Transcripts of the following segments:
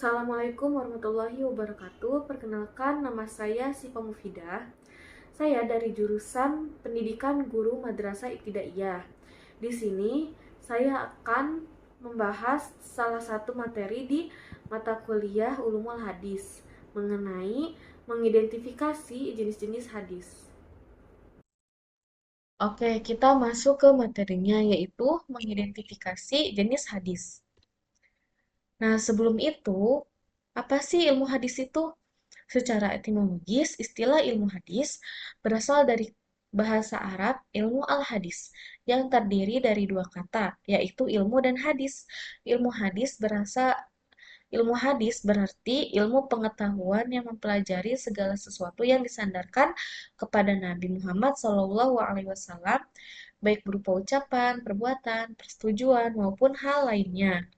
Assalamualaikum warahmatullahi wabarakatuh. Perkenalkan, nama saya Siva Mufidah. Saya dari jurusan Pendidikan Guru Madrasah Ibtidaiyah. Di sini saya akan membahas salah satu materi di mata kuliah Ulumul Hadis mengenai mengidentifikasi jenis-jenis hadis. Oke, kita masuk ke materinya yaitu mengidentifikasi jenis hadis. Nah, sebelum itu, apa sih ilmu hadis itu? Secara etimologis, istilah ilmu hadis berasal dari bahasa Arab ilmu al-hadis yang terdiri dari dua kata, yaitu ilmu dan hadis. Ilmu hadis ilmu hadis berarti ilmu pengetahuan yang mempelajari segala sesuatu yang disandarkan kepada Nabi Muhammad SAW, baik berupa ucapan, perbuatan, persetujuan, maupun hal lainnya.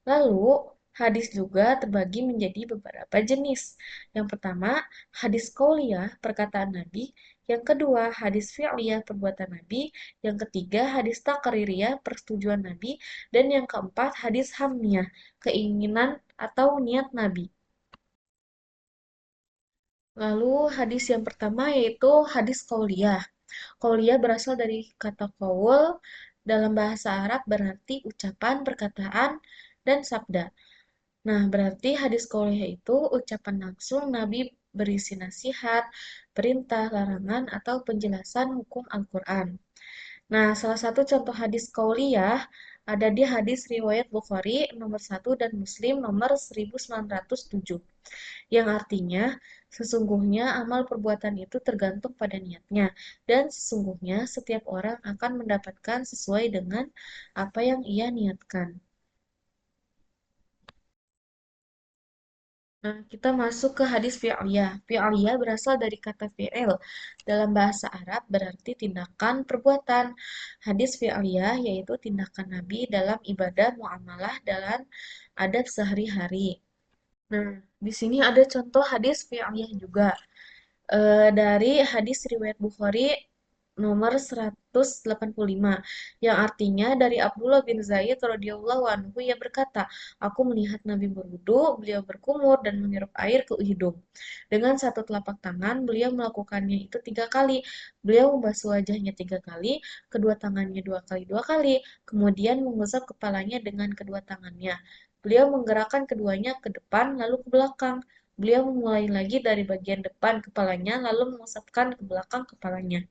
Lalu, hadis juga terbagi menjadi beberapa jenis. Yang pertama, hadis qauliyah, perkataan Nabi. Yang kedua, hadis fi'liyah, perbuatan Nabi. Yang ketiga, hadis taqririyah, persetujuan Nabi. Dan yang keempat, hadis hamniyah, keinginan atau niat Nabi. Lalu, hadis yang pertama yaitu hadis qauliyah. Qauliyah berasal dari kata qaul, dalam bahasa Arab berarti ucapan, perkataan, dan sabda. Nah, berarti hadis qauliyah itu ucapan langsung Nabi berisi nasihat, perintah, larangan, atau penjelasan hukum Al-Quran. Nah, salah satu contoh hadis qauliyah ada di hadis riwayat Bukhari nomor 1 dan Muslim nomor 1907, yang artinya sesungguhnya amal perbuatan itu tergantung pada niatnya, dan sesungguhnya setiap orang akan mendapatkan sesuai dengan apa yang ia niatkan. Nah, kita masuk ke hadis fi'liyah. Fi'liyah berasal dari kata fi'il. Dalam bahasa Arab berarti tindakan, perbuatan. Hadis fi'liyah yaitu tindakan Nabi dalam ibadah muamalah dalam adab sehari-hari. Nah, di sini ada contoh hadis fi'liyah juga. Dari hadis riwayat Bukhari nomor 185, yang artinya dari Abdullah bin Zaid radhiyallahu anhu, ia berkata, aku melihat Nabi berwudu, beliau berkumur dan menghirup air ke hidung. Dengan satu telapak tangan, beliau melakukannya itu 3 kali. Beliau membasuh wajahnya 3 kali, kedua tangannya dua kali, kemudian mengusap kepalanya dengan kedua tangannya. Beliau menggerakkan keduanya ke depan lalu ke belakang. Beliau memulai lagi dari bagian depan kepalanya, lalu mengusapkan ke belakang kepalanya.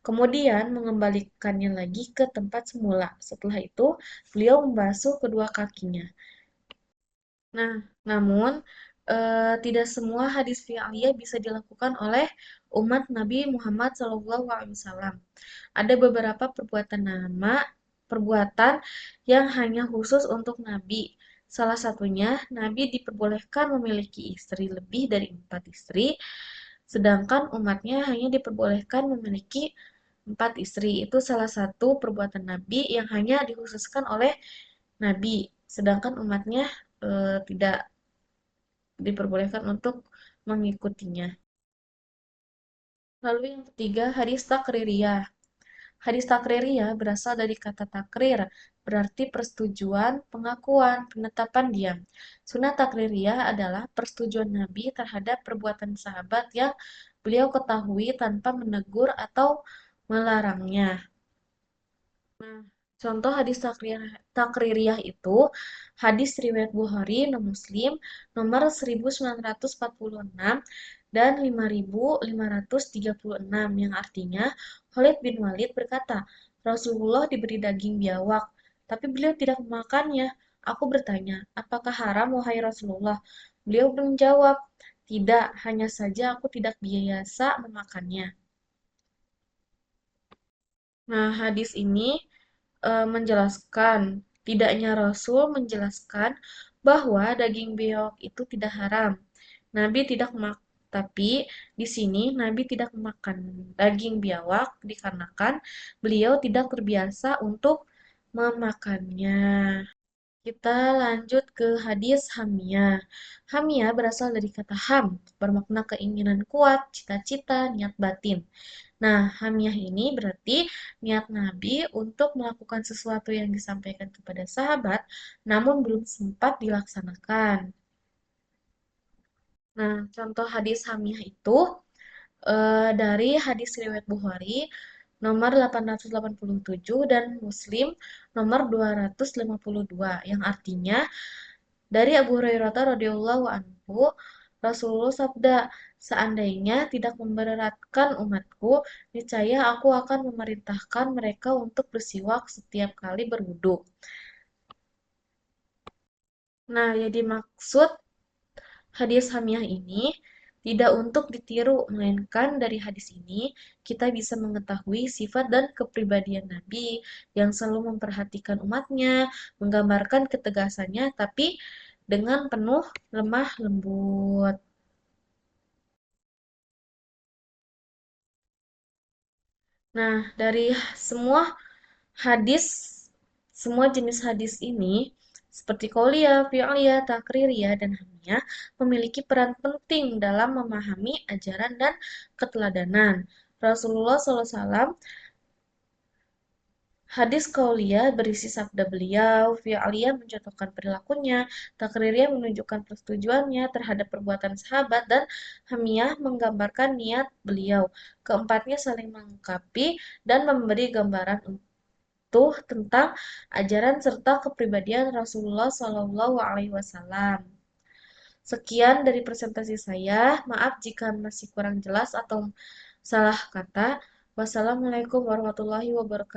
Kemudian mengembalikannya lagi ke tempat semula. Setelah itu, beliau membasuh kedua kakinya. Nah, namun tidak semua hadis fi'liyah bisa dilakukan oleh umat Nabi Muhammad SAW. Ada beberapa perbuatan yang hanya khusus untuk Nabi. Salah satunya, Nabi diperbolehkan memiliki istri lebih dari 4 istri, sedangkan umatnya hanya diperbolehkan memiliki 4 istri. Itu salah satu perbuatan Nabi yang hanya dikhususkan oleh Nabi, sedangkan umatnya tidak diperbolehkan untuk mengikutinya. Lalu yang ketiga, hadis takririyah. Hadis takririyah berasal dari kata takrir, berarti persetujuan, pengakuan, penetapan diam. Sunnah takririyah adalah persetujuan Nabi terhadap perbuatan sahabat yang beliau ketahui tanpa menegur atau melarangnya. Nah, contoh hadis takririyah itu hadis riwayat Bukhari dan Muslim nomor 1946 dan 5536, yang artinya Khalid bin Walid berkata, Rasulullah diberi daging biawak, tapi beliau tidak memakannya. Aku bertanya, apakah haram wahai Rasulullah? Beliau menjawab, tidak, hanya saja aku tidak biasa memakannya. Nah, hadis ini menjelaskan, tidaknya Rasul menjelaskan bahwa daging beok itu tidak haram. Nabi tidak tapi di sini Nabi tidak memakan daging biawak dikarenakan beliau tidak terbiasa untuk memakannya. Kita lanjut ke hadis hamiyah. Hamiyah berasal dari kata ham, bermakna keinginan kuat, cita-cita, niat batin. Nah, hamiyah ini berarti niat Nabi untuk melakukan sesuatu yang disampaikan kepada sahabat, namun belum sempat dilaksanakan. Nah, contoh hadis hamiyah itu dari hadis riwayat Bukhari nomor 887 dan Muslim nomor 252 yang artinya dari Abu Hurairah radhiyallahu anhu Rasulullah sabda, seandainya tidak memberatkan umatku, niscaya aku akan memerintahkan mereka untuk bersiwak setiap kali berwudu. Nah, yang dimaksud hadis hamiyah ini tidak untuk ditiru, melainkan dari hadis ini kita bisa mengetahui sifat dan kepribadian Nabi yang selalu memperhatikan umatnya, menggambarkan ketegasannya, tapi dengan penuh lemah lembut. Nah, dari semua hadis, semua jenis hadis ini, seperti qauliyah, fi'liyah, takririyah, dan hamiyah, memiliki peran penting dalam memahami ajaran dan keteladanan. Rasulullah SAW, hadis qauliyah berisi sabda beliau, fi'liyah mencontohkan perilakunya, takririyah menunjukkan persetujuannya terhadap perbuatan sahabat, dan hamiyah menggambarkan niat beliau. Keempatnya saling melengkapi dan memberi gambaran tentang ajaran serta kepribadian Rasulullah Shallallahu Alaihi Wasallam. Sekian dari presentasi saya. Maaf jika masih kurang jelas atau salah kata. Wassalamualaikum warahmatullahi wabarakatuh.